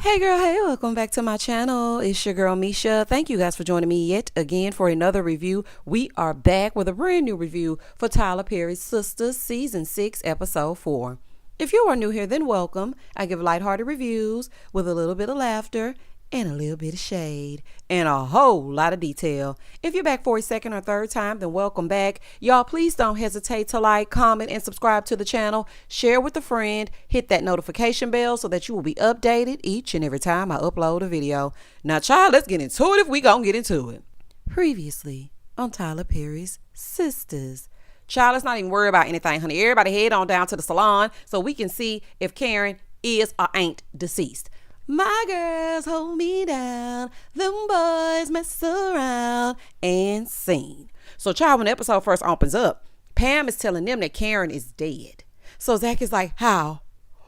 Hey girl, hey, welcome back to my channel. It's your girl Misha. Thank you guys for joining me yet again for another review. We are back with a brand new review for Tyler Perry's Sistas Season 6, Episode 4. If you are new here, then welcome. I give lighthearted reviews with a little bit of laughter and a little bit of shade and a whole lot of detail. If you're back for a second or third time, then welcome back. Y'all, please don't hesitate to like, comment, and subscribe to the channel. Share with a friend. Hit that notification bell so that you will be updated each and every time I upload a video. Now, child, let's get into it if we gonna get into it. Previously on Tyler Perry's Sistas. Child, let's not even worry about anything, honey. Everybody head on down to the salon so we can see if Karen is or ain't deceased. My girls hold me down, them boys mess around, and sing. So, child, when the episode first opens up, Pam is telling them that Karen is dead. So Zack is like, how?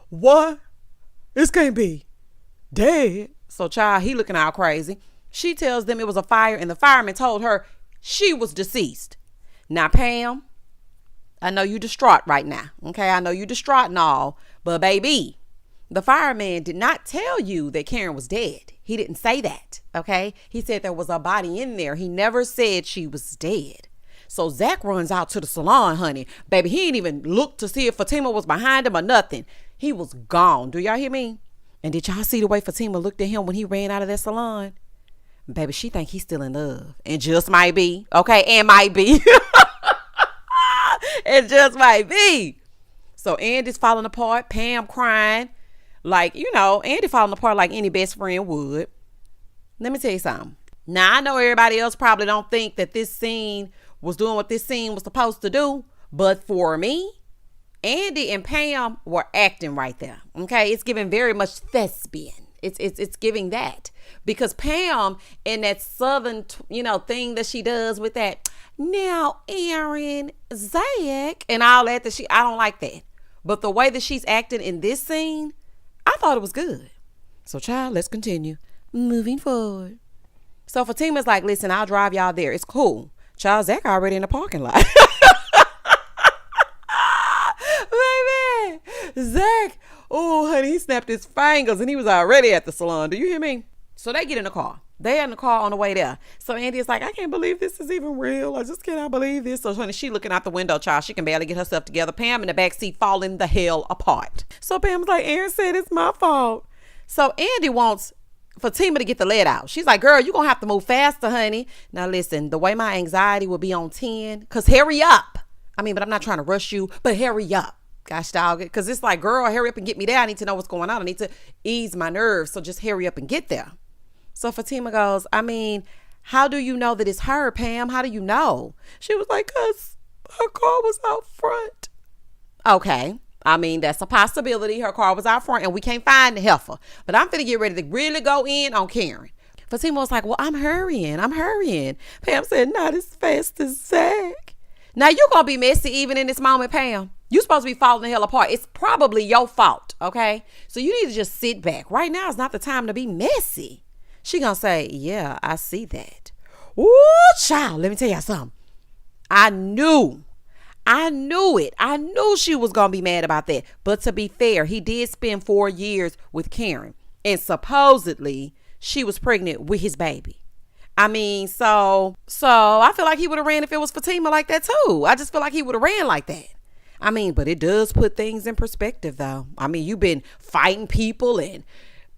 What? This can't be. Dead? So, child, he looking all crazy. She tells them it was a fire, and the fireman told her she was deceased. Now, Pam, I know you distraught right now, okay? I know you distraught and all, but baby, the fireman did not tell you that Karen was dead. He didn't say that, okay? He said there was a body in there. He never said she was dead. So Zack runs out to the salon, honey. Baby, he didn't even look to see if Fatima was behind him or nothing. He was gone. Do y'all hear me? And did y'all see the way Fatima looked at him when he ran out of that salon? Baby, she think he's still in love. And just might be, okay? And might be. It just might be. So Andy's falling apart. Pam crying. Like, you know, Andy falling apart like any best friend would. Let me tell you something. Now, I know everybody else probably don't think that this scene was doing what this scene was supposed to do. But for me, Andy and Pam were acting right there. Okay? It's giving very much thespian. It's giving that. Because Pam in that southern, thing that she does with that, now, Aaron, Zack, and all that, I don't like that. But the way that she's acting in this scene, I thought it was good. So, child, let's continue. Moving forward. So, Fatima's like, listen, I'll drive y'all there. It's cool. Child, Zack already in the parking lot. Baby, Zack, oh, honey, he snapped his fingers and he was already at the salon. Do you hear me? So, they get in the car. They're in the car on the way there. So, Andy is like, I can't believe this is even real. I just cannot believe this. So, honey, she looking out the window, child. She can barely get herself together. Pam in the back seat falling the hell apart. So, Pam's like, Aaron said it's my fault. So, Andy wants Fatima to get the lead out. She's like, girl, you're going to have to move faster, honey. Now, listen, the way my anxiety will be on 10, because hurry up. But I'm not trying to rush you, but hurry up. Gosh, dog. Because it's like, girl, hurry up and get me there. I need to know what's going on. I need to ease my nerves. So, just hurry up and get there. So Fatima goes, how do you know that it's her, Pam? How do you know? She was like, because her car was out front. Okay. That's a possibility. Her car was out front and we can't find the heifer. But I'm finna get ready to really go in on Karen. Fatima was like, well, I'm hurrying. Pam said, not as fast as Zack. Now, you're going to be messy even in this moment, Pam. You're supposed to be falling the hell apart. It's probably your fault, okay? So you need to just sit back. Right now is not the time to be messy. She gonna say, yeah, I see that. Ooh, child, let me tell y'all something. I knew it. I knew she was gonna be mad about that. But to be fair, he did spend 4 years with Karen. And supposedly, she was pregnant with his baby. So I feel like he would have ran if it was Fatima like that too. I just feel like he would have ran like that. But it does put things in perspective though. You've been fighting people and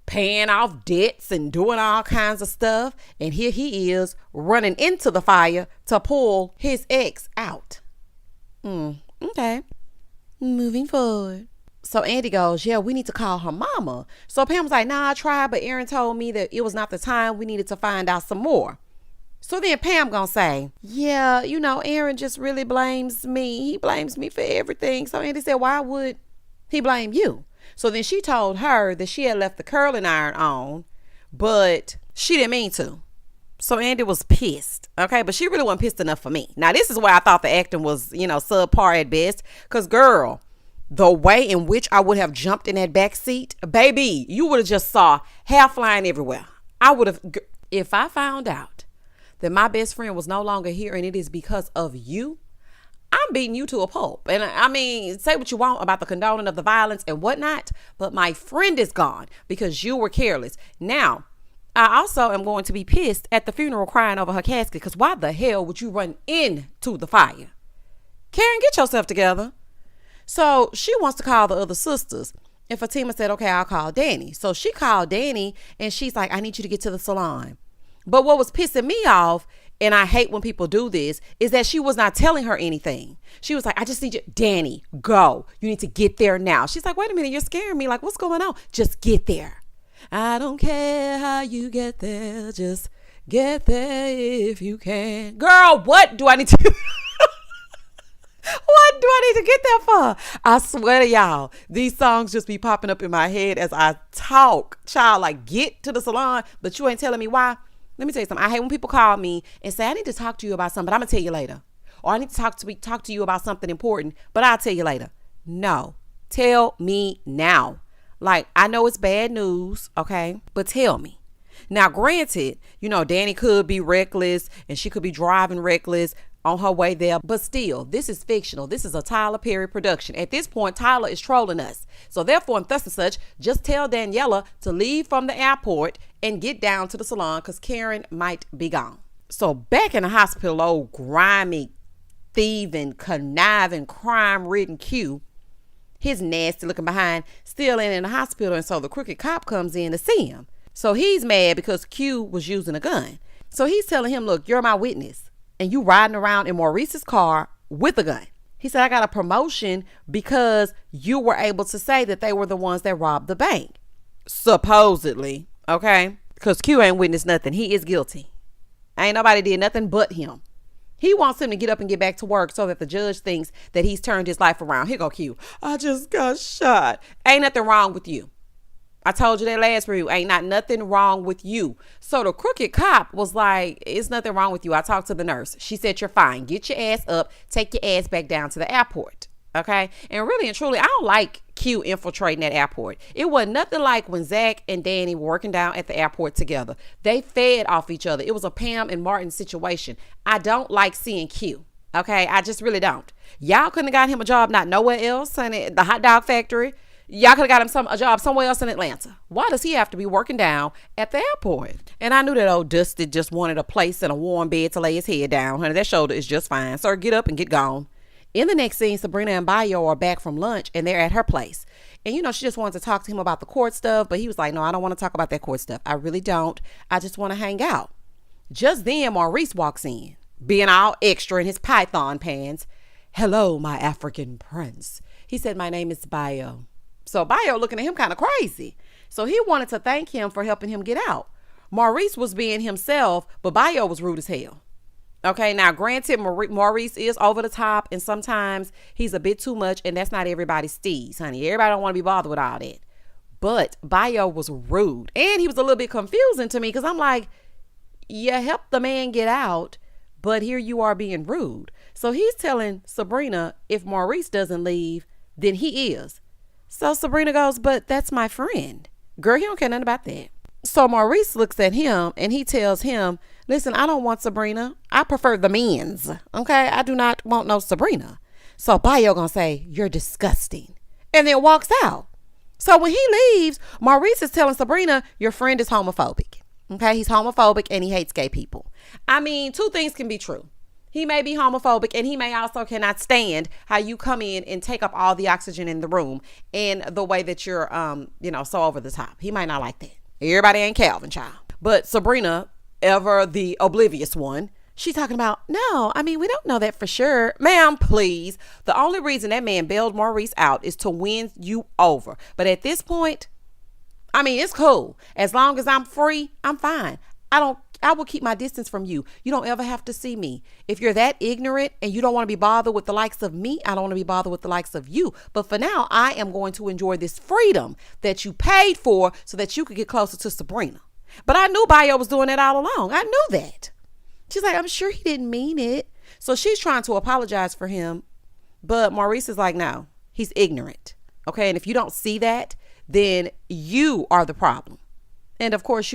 paying off debts and doing all kinds of stuff. And here he is running into the fire to pull his ex out. Okay. Moving forward. So Andy goes, yeah, we need to call her mama. So Pam's like, nah, I tried, but Aaron told me that it was not the time. We needed to find out some more. So then Pam gonna say, yeah, Aaron just really blames me. He blames me for everything. So Andy said, why would he blame you? So then she told her that she had left the curling iron on, but she didn't mean to. So Andy was pissed. Okay. But she really wasn't pissed enough for me. Now, this is where I thought the acting was, subpar at best. Because, girl, the way in which I would have jumped in that back seat, baby, you would have just saw hair flying everywhere. I would have, if I found out that my best friend was no longer here and it is because of you, I'm beating you to a pulp. And I mean, say what you want about the condoning of the violence and whatnot, but my friend is gone because you were careless. Now, I also am going to be pissed at the funeral crying over her casket, because why the hell would you run into the fire? Karen, get yourself together. So she wants to call the other sisters. And Fatima said, okay, I'll call Danny. So she called Danny and she's like, I need you to get to the salon. But what was pissing me off, and I hate when people do this, is that she was not telling her anything. She was like, I just need you, Danny, go. You need to get there now. She's like, wait a minute, you're scaring me. Like, what's going on? Just get there. I don't care how you get there. Just get there if you can. Girl, what do I need to What do I need to get there for? I swear to y'all, these songs just be popping up in my head as I talk. Child, like, get to the salon, but you ain't telling me why. Let me tell you something. I hate when people call me and say, I need to talk to you about something, but I'm going to tell you later. Or I need to talk to you about something important, but I'll tell you later. No, tell me now. Like, I know it's bad news, okay, but tell me. Now, granted, Danny could be reckless and she could be driving reckless on her way there, but still, this is fictional. This is a Tyler Perry production. At this point, Tyler is trolling us. So therefore, and thus and such, just tell Daniela to leave from the airport and get down to the salon, because Karen might be gone. So back in the hospital, old grimy, thieving, conniving, crime-ridden Q, his nasty looking behind, still ain't in the hospital, and so the crooked cop comes in to see him. So he's mad because Q was using a gun. So he's telling him, look, you're my witness, and you riding around in Maurice's car with a gun. He said, I got a promotion because you were able to say that they were the ones that robbed the bank. Supposedly, okay? Because Q ain't witnessed nothing. He is guilty. Ain't nobody did nothing but him. He wants him to get up and get back to work so that the judge thinks that he's turned his life around. Here go Q. I just got shot. Ain't nothing wrong with you. I told you that last review. Ain't nothing wrong with you. So the crooked cop was like, it's nothing wrong with you. I talked to the nurse. She said, you're fine. Get your ass up. Take your ass back down to the airport. Okay. And really and truly, I don't like Q infiltrating that airport. It wasn't nothing like when Zack and Danny were working down at the airport together. They fed off each other. It was a Pam and Martin situation. I don't like seeing Q. Okay. I just really don't. Y'all couldn't have got him a job not nowhere else, honey, the hot dog factory. Y'all could have got him a job somewhere else in Atlanta. Why does he have to be working down at the airport? And I knew that old Dusty just wanted a place and a warm bed to lay his head down. Honey, that shoulder is just fine. Sir, get up and get gone. In the next scene, Sabrina and Bayo are back from lunch and they're at her place. And, she just wanted to talk to him about the court stuff. But he was like, no, I don't want to talk about that court stuff. I really don't. I just want to hang out. Just then, Maurice walks in, being all extra in his python pants. Hello, my African prince. He said, my name is Bayo. So Bayo looking at him kind of crazy. So he wanted to thank him for helping him get out. Maurice was being himself, but Bayo was rude as hell. Okay, now granted, Maurice is over the top and sometimes he's a bit too much, and that's not everybody's steez, honey. Everybody don't want to be bothered with all that. But Bayo was rude, and he was a little bit confusing to me because I'm like, you helped the man get out, but here you are being rude. So he's telling Sabrina if Maurice doesn't leave, then he is. So Sabrina goes, but that's my friend. Girl, he don't care nothing about that. So Maurice looks at him and he tells him, listen, I don't want Sabrina. I prefer the men's. Okay, I do not want no Sabrina. So Bayo gonna say, you're disgusting, and then walks out. So when he leaves, Maurice is telling Sabrina, your friend is homophobic. Okay, he's homophobic and he hates gay people. I mean, two things can be true. He may be homophobic and he may also cannot stand how you come in and take up all the oxygen in the room and the way that you're, so over the top. He might not like that. Everybody ain't Calvin, child. But Sabrina, ever the oblivious one, she's talking about, no, I mean, we don't know that for sure. Ma'am, please. The only reason that man bailed Maurice out is to win you over. But at this point, I mean, it's cool. As long as I'm free, I'm fine. I will keep my distance from you. You don't ever have to see me. If you're that ignorant and you don't want to be bothered with the likes of me, I don't want to be bothered with the likes of you. But for now, I am going to enjoy this freedom that you paid for so that you could get closer to Sabrina. But I knew Bayo was doing that all along. I knew that. She's like, I'm sure he didn't mean it. So she's trying to apologize for him. But Maurice is like, no, he's ignorant. Okay. And if you don't see that, then you are the problem. And of course,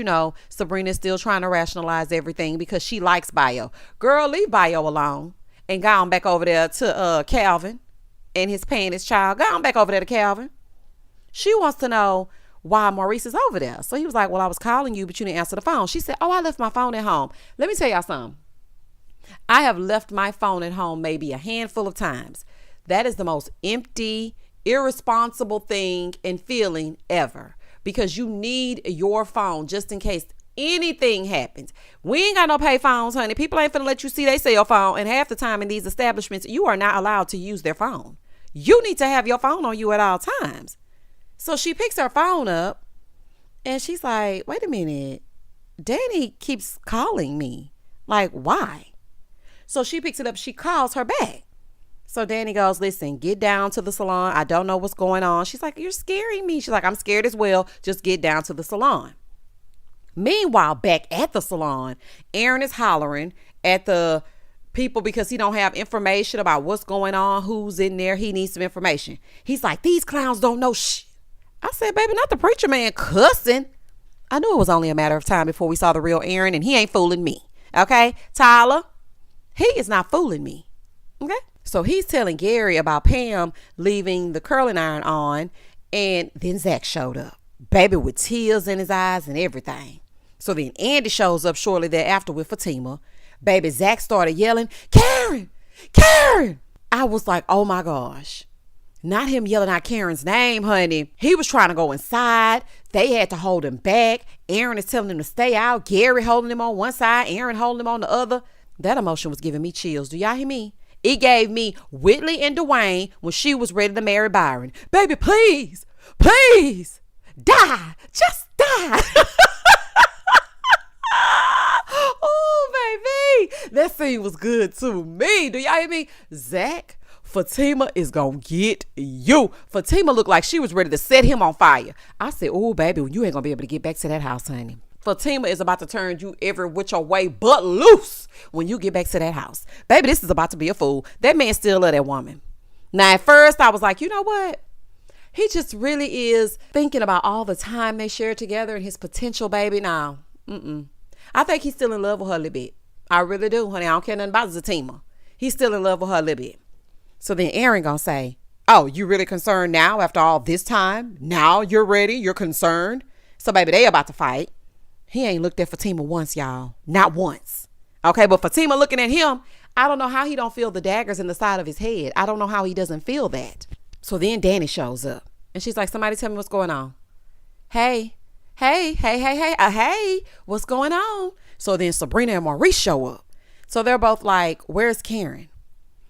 Sabrina's still trying to rationalize everything because she likes Bayo. Girl, leave Bayo alone. and gone back over there to Calvin and his paying his child. Gone back over there to Calvin. She wants to know why Maurice is over there. So he was like, well, I was calling you, but you didn't answer the phone. She said, oh, I left my phone at home. Let me tell y'all something. I have left my phone at home maybe a handful of times. That is the most empty, irresponsible thing and feeling ever, because you need your phone just in case anything happens. We ain't got no pay phones, honey. People ain't finna let you see they cell phone, and half the time in these establishments, you are not allowed to use their phone. You need to have your phone on you at all times. So she picks her phone up and she's like, wait a minute, Danny keeps calling me. Like, why? So she picks it up. She calls her back. So Danny goes, listen, get down to the salon. I don't know what's going on. She's like, you're scaring me. She's like, I'm scared as well. Just get down to the salon. Meanwhile, back at the salon, Aaron is hollering at the people because he don't have information about what's going on, who's in there. He needs some information. He's like, these clowns don't know shit. I said, baby, not the preacher man cussing. I knew it was only a matter of time before we saw the real Aaron, and he ain't fooling me. Okay, Tyler, he is not fooling me. Okay, so he's telling Gary about Pam leaving the curling iron on, and then Zack showed up, baby, with tears in his eyes and everything. So then Andy shows up shortly thereafter with Fatima. Baby, Zack started yelling, Karen, Karen. I was like, oh my gosh. Not him yelling out Karen's name, honey. He was trying to go inside. They had to hold him back. Aaron is telling him to stay out. Gary holding him on one side, Aaron holding him on the other. That emotion was giving me chills. Do y'all hear me? It gave me Whitley and Dwayne when she was ready to marry Byron. Baby, please, please, die. Just die. Oh, baby. That scene was good to me. Do y'all hear me? Zack, Fatima is gonna get you. Fatima looked like she was ready to set him on fire. I said, oh, baby, you ain't gonna be able to get back to that house, honey. Fatima is about to turn you every which way but loose when you get back to that house. Baby, this is about to be a fool. That man still love that woman. Now, at first, I was like, you know what? He just really is thinking about all the time they share together and his potential, baby. Now, I think he's still in love with her a little bit. I really do, honey. I don't care nothing about Fatima. He's still in love with her a little bit. So then Aaron gonna say, oh, you really concerned now after all this time? Now you're ready? You're concerned? So baby, they about to fight. He ain't looked at Fatima once, y'all. Not once. Okay, but Fatima looking at him, I don't know how he don't feel the daggers in the side of his head. I don't know how he doesn't feel that. So then Danny shows up and she's like, somebody tell me what's going on. Hey, what's going on? So then Sabrina and Maurice show up. So they're both like, where's Karen?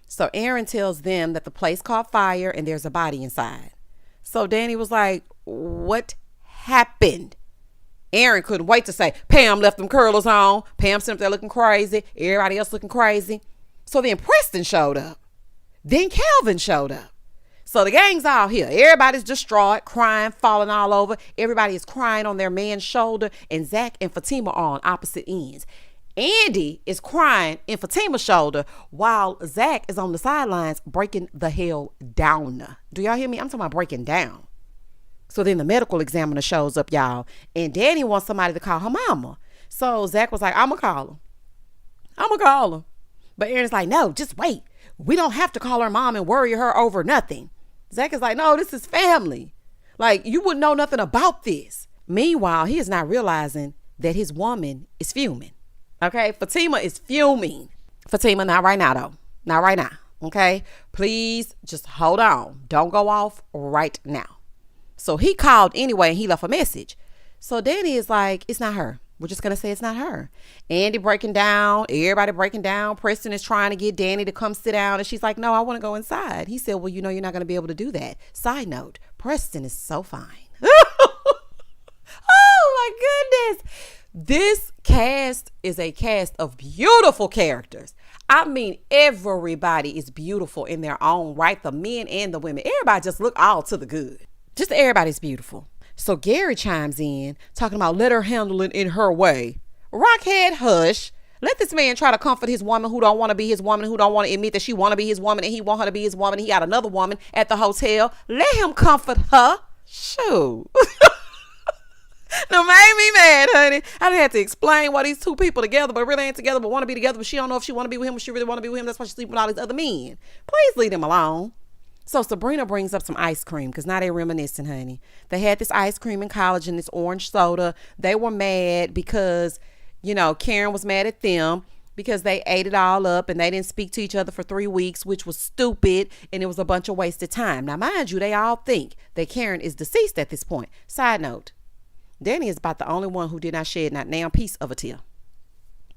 So Aaron tells them that the place caught fire and there's a body inside. So Danny was like, what happened? Aaron couldn't wait to say, Pam left them curlers on. Pam sitting up there looking crazy. Everybody else looking crazy. So then Preston showed up. Then Calvin showed up. So the gang's all here. Everybody's distraught, crying, falling all over. Everybody is crying on their man's shoulder. And Zack and Fatima are on opposite ends. Andy is crying in Fatima's shoulder while Zack is on the sidelines breaking the hell down. Do y'all hear me? I'm talking about breaking down. So then the medical examiner shows up, y'all, and Danny wants somebody to call her mama. So Zack was like, I'm going to call her. But Aaron's like, no, just wait. We don't have to call her mom and worry her over nothing. Zack is like, no, this is family. Like, you wouldn't know nothing about this. Meanwhile, he is not realizing that his woman is fuming. Okay, Fatima is fuming. Fatima, not right now, though. Not right now. Okay, please just hold on. Don't go off right now. So he called anyway and he left a message. So Danny is like, it's not her. We're just going to say it's not her. Andy breaking down. Everybody breaking down. Preston is trying to get Danny to come sit down. And she's like, no, I want to go inside. He said, well, you know, you're not going to be able to do that. Side note, Preston is so fine. Oh, my goodness. This cast is a cast of beautiful characters. I mean, everybody is beautiful in their own right. The men and the women. Everybody just look all to the good. Just everybody's beautiful. So Gary chimes in, talking about let her handle it in her way. Rockhead, hush. Let this man try to comfort his woman who don't want to be his woman, who don't want to admit that she want to be his woman and he want her to be his woman. He got another woman at the hotel. Let him comfort her. Shoot. No, made me mad, honey. I done had to explain why these two people together, but really ain't together, but want to be together, but she don't know if she want to be with him or she really want to be with him. That's why she sleeping with all these other men. Please leave them alone. So Sabrina brings up some ice cream because now they're reminiscing, honey. They had this ice cream in college and this orange soda. They were mad because, Karen was mad at them because they ate it all up and they didn't speak to each other for 3 weeks, which was stupid, and it was a bunch of wasted time. Now, mind you, they all think that Karen is deceased at this point. Side note, Danny is about the only one who did not shed not now piece of a tear.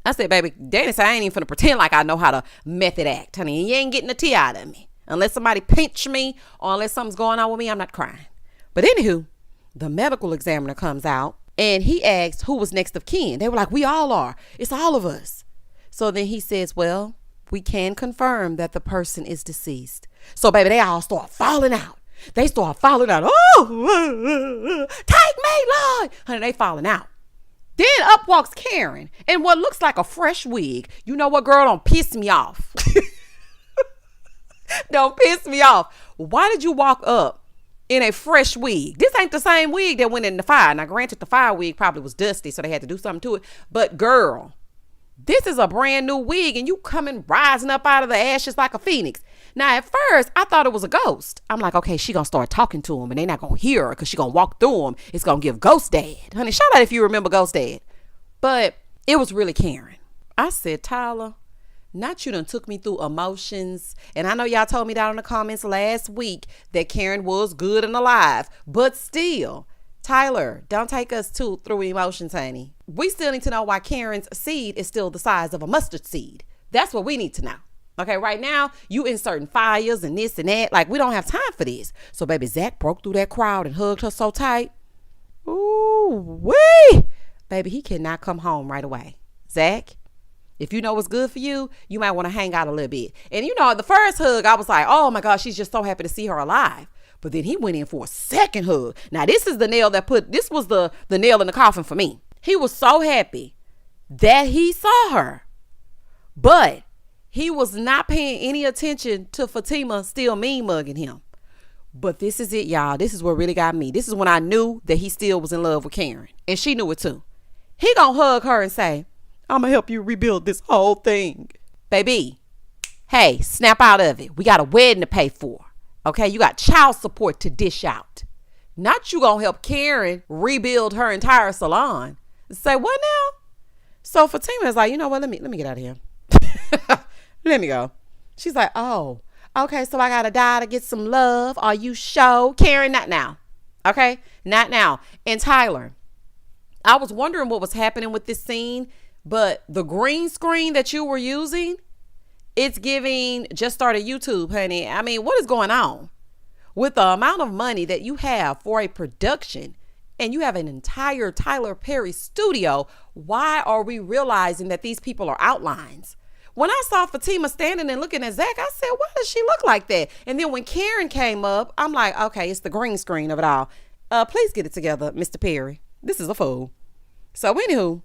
I said, baby, Danny said, I ain't even finna pretend like I know how to method act, honey. You ain't getting a tear out of me. Unless somebody pinch me or unless something's going on with me, I'm not crying. But anywho, the medical examiner comes out and he asks who was next of kin. They were like, we all are. It's all of us. So then he says, well, we can confirm that the person is deceased. So, baby, they all start falling out. They start falling out. Oh, take me, Lord. Honey, they falling out. Then up walks Karen in what looks like a fresh wig. You know what, girl? Don't piss me off. Don't piss me off. Why did you walk up in a fresh wig? This ain't the same wig that went in the fire. Now, granted, the fire wig probably was dusty, so they had to do something to it. But, girl, this is a brand new wig, and you coming rising up out of the ashes like a phoenix. Now, at first, I thought it was a ghost. I'm like, okay, she gonna start talking to him, and they not gonna hear her because she gonna walk through him. It's gonna give Ghost Dad. Honey, shout out if you remember Ghost Dad. But it was really Karen. I said, Tyler, not you done took me through emotions. And I know y'all told me that in the comments last week that Karen was good and alive. But still, Tyler, don't take us through emotions, honey. We still need to know why Karen's seed is still the size of a mustard seed. That's what we need to know. Okay, right now, you inserting fires and this and that. Like, we don't have time for this. So, baby, Zack broke through that crowd and hugged her so tight. Ooh, wee! Baby, he cannot come home right away. Zack, if you know what's good for you, you might want to hang out a little bit. And the first hug, I was like, oh my gosh, she's just so happy to see her alive. But then he went in for a second hug. Now, this is the nail this was the nail in the coffin for me. He was so happy that he saw her. But he was not paying any attention to Fatima still mean mugging him. But this is it, y'all. This is what really got me. This is when I knew that he still was in love with Karen. And she knew it too. He gonna hug her and say, I'm gonna help you rebuild this whole thing. Baby, hey, snap out of it. We got a wedding to pay for. Okay, you got child support to dish out. Not you gonna help Karen rebuild her entire salon. Say, what now? So Fatima is like, you know what, let me get out of here. Let me go. She's like, oh, okay, so I gotta die to get some love. Are you sure? Karen, not now. Okay, not now. And Tyler, I was wondering what was happening with this scene. But the green screen that you were using, it's giving just started YouTube, honey. I mean, what is going on? With the amount of money that you have for a production and you have an entire Tyler Perry studio, why are we realizing that these people are outlines? When I saw Fatima standing and looking at Zack, I said, why does she look like that? And then when Karen came up, I'm like, okay, it's the green screen of it all. Please get it together, Mr. Perry. This is a fool. So anywho,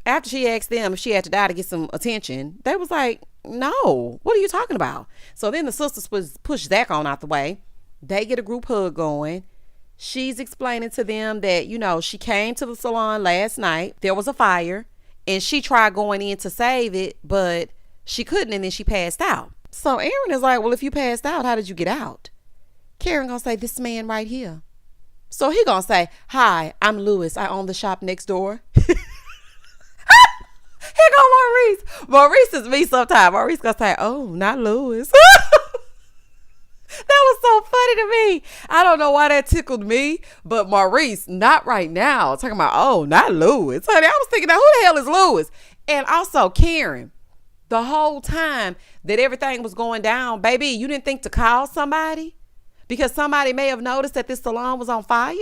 after she asked them if she had to die to get some attention, they was like, no, what are you talking about? So then the sisters push Zack on out the way. They get a group hug going. She's explaining to them that, she came to the salon last night. There was a fire and she tried going in to save it, but she couldn't, and then she passed out. So Aaron is like, well, if you passed out, how did you get out? Karen gonna say, this man right here. So he gonna say, hi, I'm Lewis. I own the shop next door. Here go Maurice. Maurice is me sometime. Maurice gonna say, oh, not Lewis. That was so funny to me. I don't know why that tickled me, but Maurice, not right now. Talking about, oh, not Lewis. Honey, I was thinking, now who the hell is Lewis? And also Karen, the whole time that everything was going down, baby, you didn't think to call somebody? Because somebody may have noticed that this salon was on fire?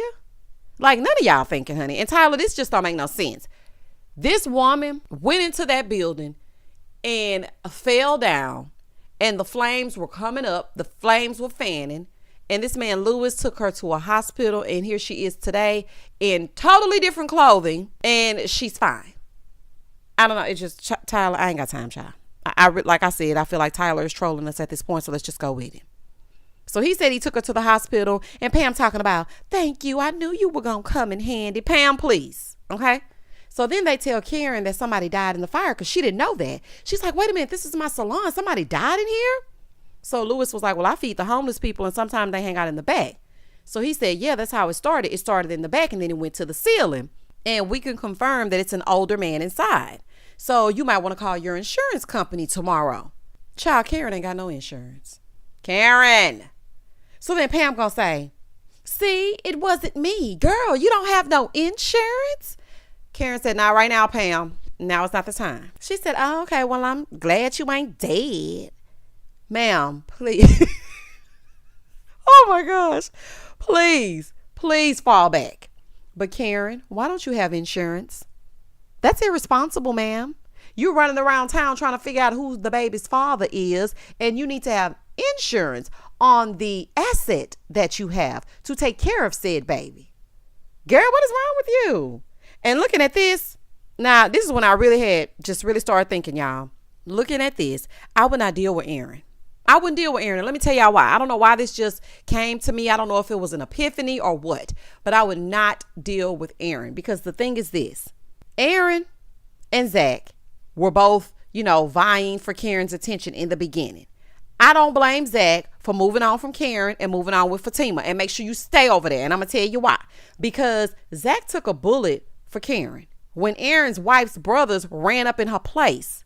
Like, none of y'all thinking, honey. And Tyler, this just don't make no sense. This woman went into that building and fell down, and the flames were coming up. The flames were fanning, and this man Lewis took her to a hospital, and here she is today in totally different clothing, and she's fine. I don't know. It's just Tyler. I ain't got time, child. Like I said, I feel like Tyler is trolling us at this point, so let's just go with it. So he said he took her to the hospital, and Pam talking about, thank you. I knew you were going to come in handy. Pam, please. Okay. So then they tell Karen that somebody died in the fire because she didn't know that. She's like, wait a minute, this is my salon. Somebody died in here? So Lewis was like, well, I feed the homeless people and sometimes they hang out in the back. So he said, yeah, that's how it started. It started in the back and then it went to the ceiling. And we can confirm that it's an older man inside. So you might want to call your insurance company tomorrow. Child, Karen ain't got no insurance. Karen. So then Pam gonna say, see, it wasn't me. Girl, you don't have no insurance? Karen said, not right now, Pam. Now it's not the time. She said, oh, okay, well, I'm glad you ain't dead. Ma'am, please. Oh my gosh. Please fall back. But Karen, why don't you have insurance? That's irresponsible, ma'am. You're running around town trying to figure out who the baby's father is, and you need to have insurance on the asset that you have to take care of said baby. Girl, what is wrong with you? And looking at this, now this is when I really started thinking, y'all. Looking at this, I would not deal with Aaron. I wouldn't deal with Aaron. And let me tell y'all why. I don't know why this just came to me. I don't know if it was an epiphany or what, but I would not deal with Aaron because the thing is this. Aaron and Zack were both, vying for Karen's attention in the beginning. I don't blame Zack for moving on from Karen and moving on with Fatima, and make sure you stay over there. And I'm going to tell you why. Because Zack took a bullet for Karen when Aaron's wife's brothers ran up in her place.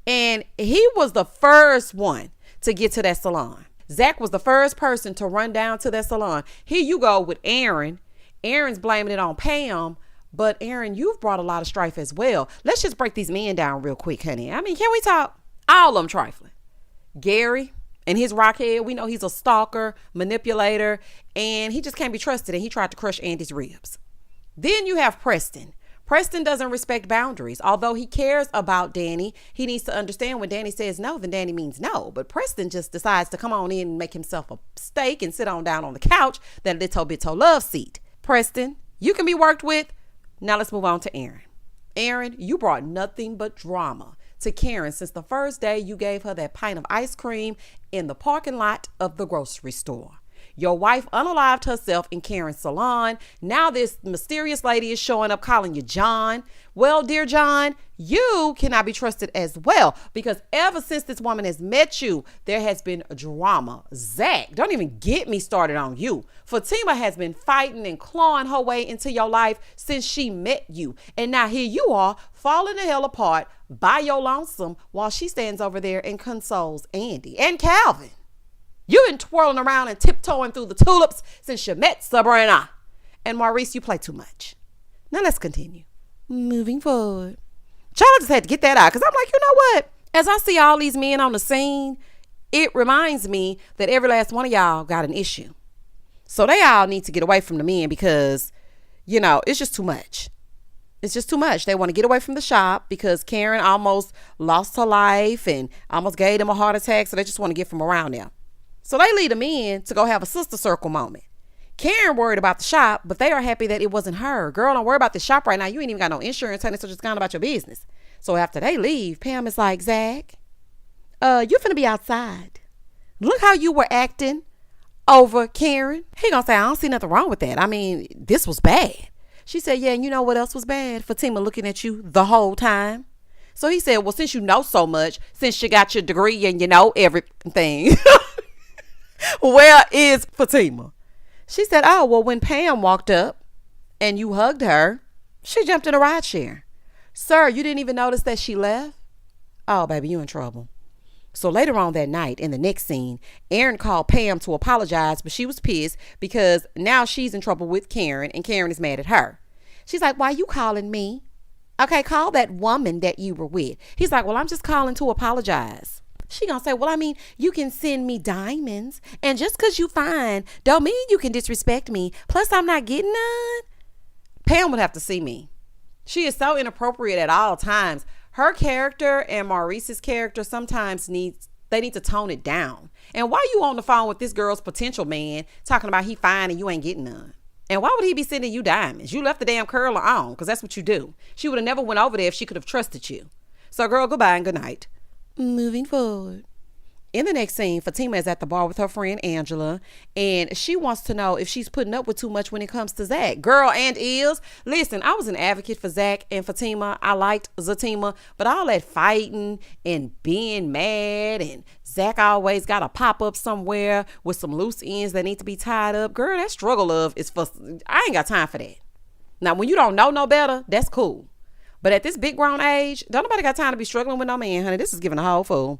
And he was the first one to get to that salon. Zack was the first person to run down to that salon. Here you go with Aaron. Aaron's blaming it on Pam. But Aaron, you've brought a lot of strife as well. Let's just break these men down real quick, honey. I mean, can we talk? All of them trifling. Gary and his rockhead, we know he's a stalker, manipulator, and he just can't be trusted, and he tried to crush Andy's ribs. Then you have Preston. Preston doesn't respect boundaries. Although he cares about Danny, he needs to understand when Danny says no, then Danny means no. But Preston just decides to come on in and make himself a steak and sit on down on the couch, that little bitto love seat. Preston, you can be worked with. Now let's move on to Aaron. Aaron, you brought nothing but drama to Karen since the first day you gave her that pint of ice cream in the parking lot of the grocery store. Your wife unalived herself in Karen's salon. Now this mysterious lady is showing up calling you John. Well, dear John, you cannot be trusted as well, because ever since this woman has met you, there has been drama. Zack, don't even get me started on you. Fatima has been fighting and clawing her way into your life since she met you. And now here you are falling the hell apart by your lonesome while she stands over there and consoles Andy and Calvin. You've been twirling around and tiptoeing through the tulips since you met Sabrina. And Maurice, you play too much. Now let's continue. Moving forward. Child, I just had to get that out because I'm like, you know what? As I see all these men on the scene, it reminds me that every last one of y'all got an issue. So they all need to get away from the men because, it's just too much. It's just too much. They want to get away from the shop because Karen almost lost her life and almost gave them a heart attack. So they just want to get from around there. So they lead them in to go have a sister circle moment. Karen worried about the shop, but they are happy that it wasn't her. Girl, don't worry about the shop right now. You ain't even got no insurance, honey, so just gone about your business. So after they leave, Pam is like, Zack, you finna be outside. Look how you were acting over Karen. He gonna say, I don't see nothing wrong with that. I mean, this was bad. She said, yeah, and you know what else was bad? Fatima looking at you the whole time. So he said, well, since you know so much, since you got your degree and you know everything, where is Fatima? She said, oh, well, when Pam walked up and you hugged her, she jumped in a ride share. Sir, you didn't even notice that she left? Oh, baby, you in trouble. So later on that night, in the next scene, Aaron called Pam to apologize, but she was pissed because now she's in trouble with Karen and Karen is mad at her. She's like, why you calling me? Okay, call that woman that you were with. He's like, well, I'm just calling to apologize. She gonna say, well, I mean, you can send me diamonds, and just because you fine don't mean you can disrespect me. Plus, I'm not getting none. Pam would have to see me. She is so inappropriate at all times. Her character and Maurice's character sometimes need to tone it down. And why you on the phone with this girl's potential man talking about he fine and you ain't getting none? And why would he be sending you diamonds? You left the damn curler on because that's what you do. She would have never went over there if she could have trusted you. So girl, goodbye and good night. Moving forward. In the next scene, Fatima is at the bar with her friend Angela, and she wants to know if she's putting up with too much when it comes to Zack. Girl, and is. Listen, I was an advocate for Zack and Fatima. I liked Zatima, but all that fighting and being mad, and Zack always got to pop up somewhere with some loose ends that need to be tied up. Girl, that struggle love is for... I ain't got time for that. Now, when you don't know no better, that's cool. But at this big grown age, don't nobody got time to be struggling with no man, honey. This is giving a whole fool.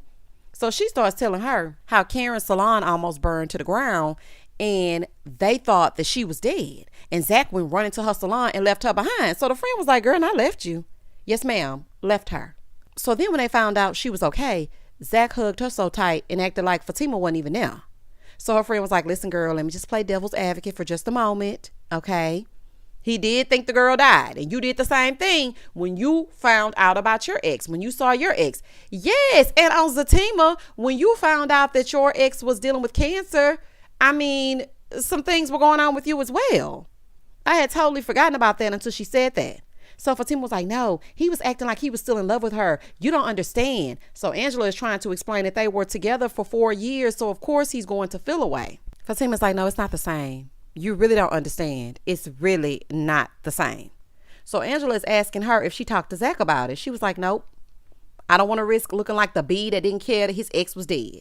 So she starts telling her how Karen's salon almost burned to the ground and they thought that she was dead. And Zack went running to her salon and left her behind. So the friend was like, girl, I left you. Yes, ma'am. Left her. So then when they found out she was okay, Zack hugged her so tight and acted like Fatima wasn't even there. So her friend was like, listen, girl, let me just play devil's advocate for just a moment. Okay. He did think the girl died, and you did the same thing when you found out about your ex, when you saw your ex. Yes, and on Zatima, when you found out that your ex was dealing with cancer, I mean, some things were going on with you as well. I had totally forgotten about that until she said that. So Fatima was like, no, he was acting like he was still in love with her. You don't understand. So Angela is trying to explain that they were together for 4 years, so of course he's going to feel away. Fatima's like, no, it's not the same. You really don't understand. It's really not the same. So Angela is asking her if she talked to Zack about it. She was like, nope. I don't want to risk looking like the bee that didn't care that his ex was dead.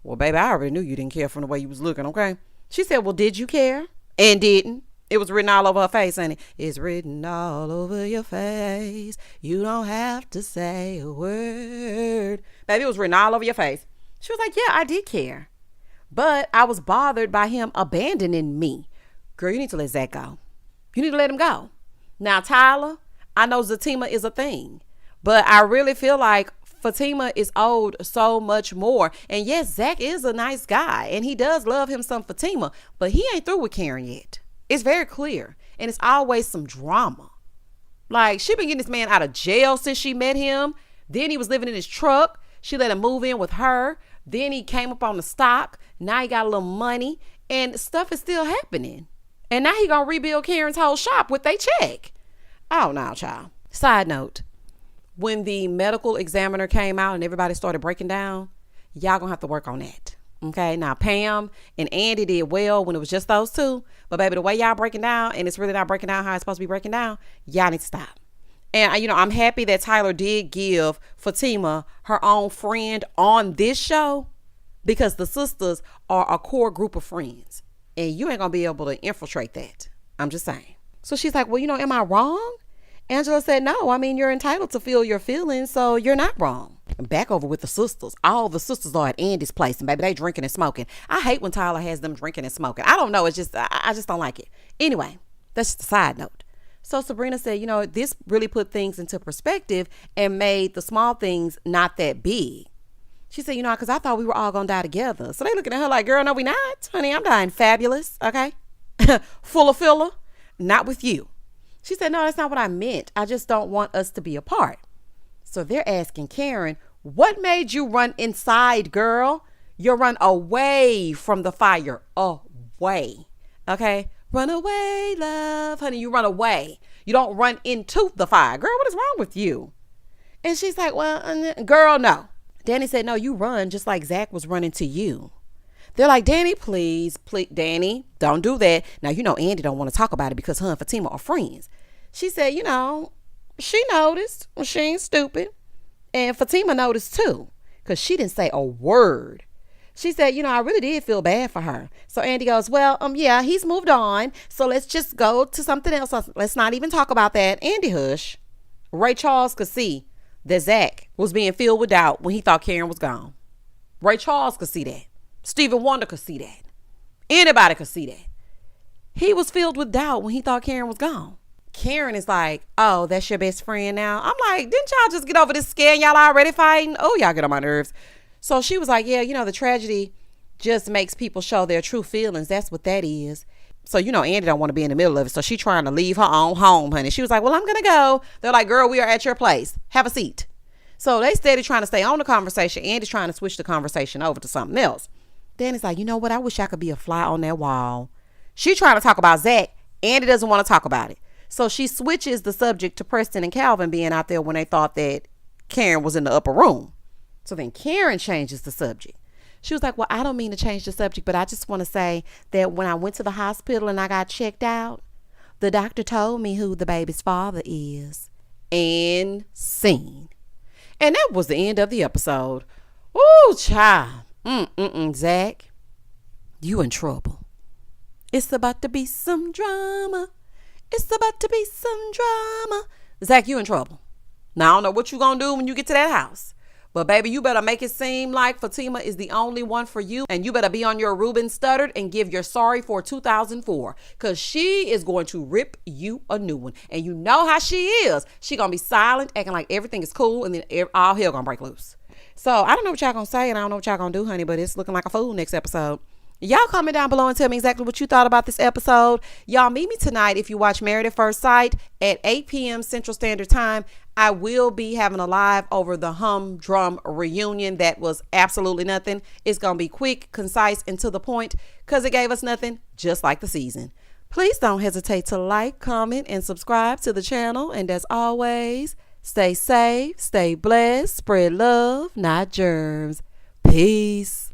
Well, baby, I already knew you didn't care from the way you was looking, okay? She said, well, did you care? And didn't. It was written all over her face, honey. It's written all over your face. You don't have to say a word. Baby, it was written all over your face. She was like, yeah, I did care. But I was bothered by him abandoning me. Girl, you need to let Zack go. You need to let him go. Now, Tyler, I know Zatima is a thing, but I really feel like Fatima is owed so much more. And yes, Zack is a nice guy, and he does love him some Fatima, but he ain't through with Karen yet. It's very clear, and it's always some drama. Like, she been getting this man out of jail since she met him. Then he was living in his truck. She let him move in with her. Then he came up on the stock. Now he got a little money and stuff is still happening. And now he gonna rebuild Karen's whole shop with they check. Oh, no, child. Side note, when the medical examiner came out and everybody started breaking down, y'all gonna have to work on that. Okay, now Pam and Andy did well when it was just those two. But baby, the way y'all breaking down, and it's really not breaking down how it's supposed to be breaking down, y'all need to stop. And, you know, I'm happy that Tyler did give Fatima her own friend on this show because the sisters are a core group of friends. And you ain't going to be able to infiltrate that. I'm just saying. So she's like, well, you know, am I wrong? Angela said, no, I mean, you're entitled to feel your feelings, so you're not wrong. And back over with the sisters. All the sisters are at Andy's place, and baby, they drinking and smoking. I hate when Tyler has them drinking and smoking. I don't know. It's just, I just don't like it. Anyway, that's just a side note. So Sabrina said, you know, this really put things into perspective and made the small things not that big. She said, you know, because I thought we were all going to die together. So they looking at her like, girl, no, we not. Honey, I'm dying fabulous, okay? Full of filler, not with you. She said, no, that's not what I meant. I just don't want us to be apart. So they're asking Karen, what made you run inside, girl? You run away from the fire. Away, okay? Run away, love. Honey, you run away. You don't run into the fire. Girl, what is wrong with you? And she's like, well, girl, no. Danny said, no, you run just like Zack was running to you. They're like, Danny, please, Danny, don't do that. Now, you know, Andy don't want to talk about it because her and Fatima are friends. She said, you know, she noticed. Well, she ain't stupid. And Fatima noticed too because she didn't say a word. She said, you know, I really did feel bad for her. So Andy goes, well, yeah, he's moved on. So let's just go to something else. Let's not even talk about that. Andy, hush. Ray Charles could see that Zack was being filled with doubt when he thought Karen was gone. Ray Charles could see that. Stephen Wonder could see that. Anybody could see that. He was filled with doubt when he thought Karen was gone. Karen is like, oh, that's your best friend now? I'm like, didn't y'all just get over this scare and y'all already fighting? Oh, y'all get on my nerves. So she was like, yeah, you know, the tragedy just makes people show their true feelings. That's what that is. So, you know, Andy don't want to be in the middle of it. So she trying to leave her own home, honey. She was like, well, I'm going to go. They're like, girl, we are at your place. Have a seat. So they steady trying to stay on the conversation. Andy's trying to switch the conversation over to something else. Danny's like, you know what? I wish I could be a fly on that wall. She trying to talk about Zack. Andy doesn't want to talk about it. So she switches the subject to Preston and Calvin being out there when they thought that Karen was in the upper room. So then Karen changes the subject. She was like, well, I don't mean to change the subject, but I just want to say that when I went to the hospital and I got checked out, the doctor told me who the baby's father is. And scene. And that was the end of the episode. Ooh, child. Zack, you in trouble. It's about to be some drama. It's about to be some drama. Zack, you in trouble. Now, I don't know what you gonna do when you get to that house. But baby, you better make it seem like Fatima is the only one for you. And you better be on your Reuben stuttered and give your sorry for 2004. Because she is going to rip you a new one. And you know how she is. She going to be silent, acting like everything is cool. And then all hell going to break loose. So I don't know what y'all going to say. And I don't know what y'all going to do, honey. But it's looking like a fool next episode. Y'all comment down below and tell me exactly what you thought about this episode. Y'all meet me tonight if you watch Married at First Sight at 8 p.m. Central Standard Time. I will be having a live over the humdrum reunion that was absolutely nothing. It's going to be quick, concise, and to the point because it gave us nothing, just like the season. Please don't hesitate to like, comment, and subscribe to the channel. And as always, stay safe, stay blessed, spread love, not germs. Peace.